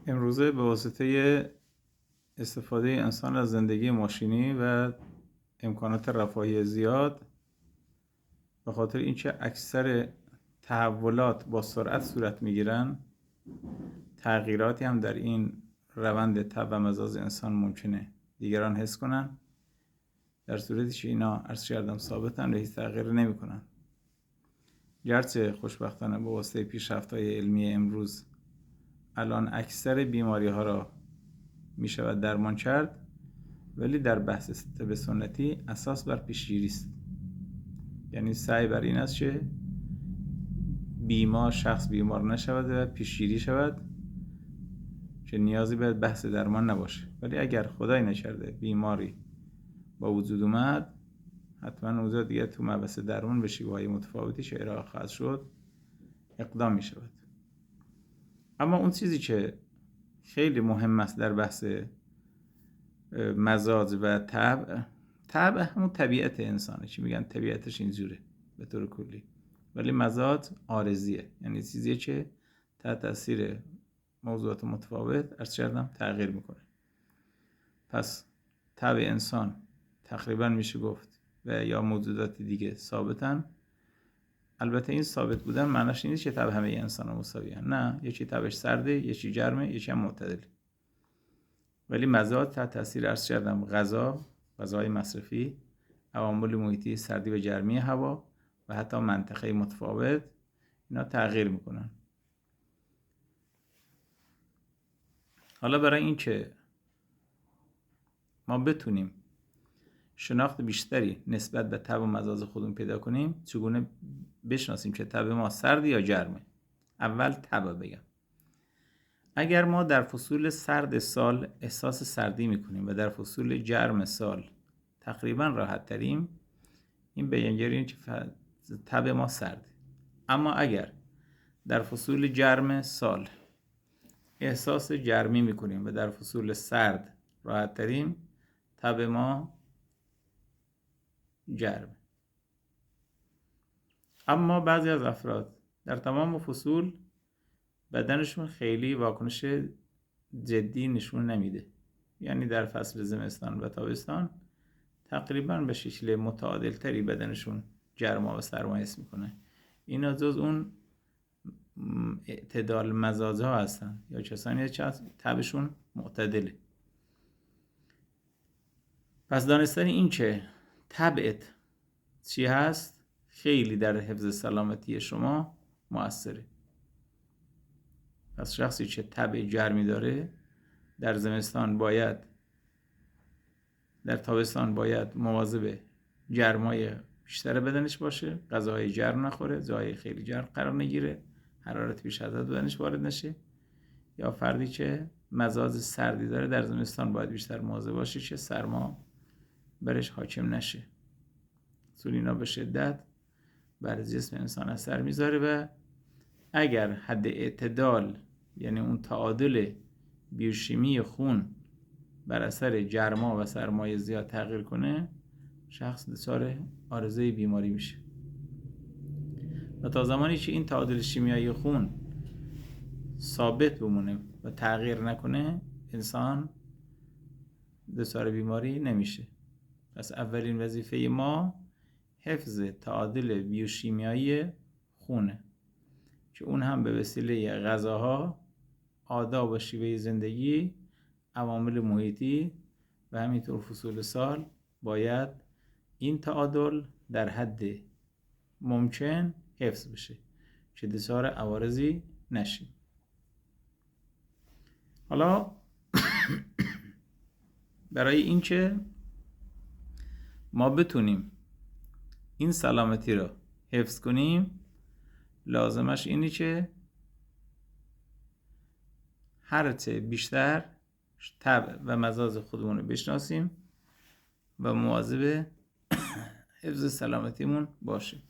امروزه به واسطه استفاده انسان از زندگی ماشینی و امکانات رفاهی زیاد، به خاطر اینکه اکثر تحولات با سرعت صورت میگیرن، تغییراتی هم در این روند طبع و مزاج انسان ممکنه دیگران حس کنن، در صورتی که اینا عرض کردم ثابتن و هیچ تغییر نمی کنن. گرچه خوشبختانه به واسطه پیشرفت‌های علمی امروز الان اکثر بیماری ها را می شود درمان کرد، ولی در بحث طب سنتی اساس بر پیشگیری است. یعنی سعی بر این است که شخص بیمار نشود و پیشگیری شود که نیازی به بحث درمان نباشه. ولی اگر خدای نکرده بیماری با وجود اومد، حتما اوضاع دیگه تو مبحث درمان به شیوه‌های متفاوتی که ارائه خواهد شد اقدام می شود. اما اون چیزی که خیلی مهم است در بحث مزاج و طبع همون طبیعت انسانه، چی میگن طبیعتش اینجوره به طور کلی، ولی مزاج عارضیه، یعنی چیزیه که تحت تاثیر موضوعات متفاوت عرض کردم تغییر میکنه. پس طبع انسان تقریبا میشه گفت و یا موجودات دیگه ثابتن. البته این ثابت بودن معناش نیست که طبع همه انسان ها مساویه، نه، یکی طبعش سرده، یکی گرمه، یکی هم معتدله. ولی مزاج تحت تاثیر عرض کردم غذاهای مصرفی، عوامل محیطی، سردی و گرمی هوا و حتی منطقه متفاوت، اینا تغییر میکنن. حالا برای این که ما بتونیم شناخت بیشتری نسبت به طبع و مزاج خودمون پیدا کنیم، چگونه بشناسیم که طبع ما سرد یا گرمه؟ اول طبع بگم. اگر ما در فصول سرد سال احساس سردی میکنیم و در فصول گرم سال تقریبا راحت تریم، این بیانگری که طبع ما سرده. اما اگر در فصول گرم سال احساس گرمی میکنیم و در فصول سرد راحت تریم، طبع ما گرمه. اما بعضی از افراد در تمام فصول بدنشون خیلی واکنش جدی نشون نمیده، یعنی در فصل زمستان و تابستان تقریبا به شکل متعادل تری بدنشون گرما و سرما حس میکنه. اینا جز اون اعتدال مزاج ها هستن یا کسانی که طبعشون معتدله. پس دانستن این که طبعت چی هست خیلی در حفظ سلامتی شما مؤثره. پس شخصی که طبع گرمی داره در تابستان باید مواظب گرمای بیشتر بدنش باشه، غذاهای گرم نخوره، جای خیلی گرم قرار نگیره، حرارت بیش از حد بدنش وارد نشه. یا فردی که مزاج سردی داره در زمستان باید بیشتر مواظب باشه که سرما برش حاکم نشه. چون اینا به شدت بر جسم انسان اثر میذاره و اگر حد اعتدال، یعنی اون تعادل بیوشیمی خون بر اثر گرما و سرمای زیاد تغییر کنه، شخص دچار عارضه بیماری میشه. و تا زمانی که این تعادل شیمیایی خون ثابت بمونه و تغییر نکنه، انسان دچار بیماری نمیشه. پس اولین وظیفه ما حفظ تعادل بیوشیمیایی خونه، که اون هم به وسیله غذاها، آداب و شیوه زندگی، عوامل محیطی و همینطور فصول سال باید این تعادل در حد ممکن حفظ بشه که دچار عوارضی نشیم. حالا برای اینکه ما بتونیم این سلامتی رو حفظ کنیم، لازمش اینه که هرچه بیشتر طبع و مزاج خودمون رو بشناسیم و مواظب حفظ سلامتیمون باشیم.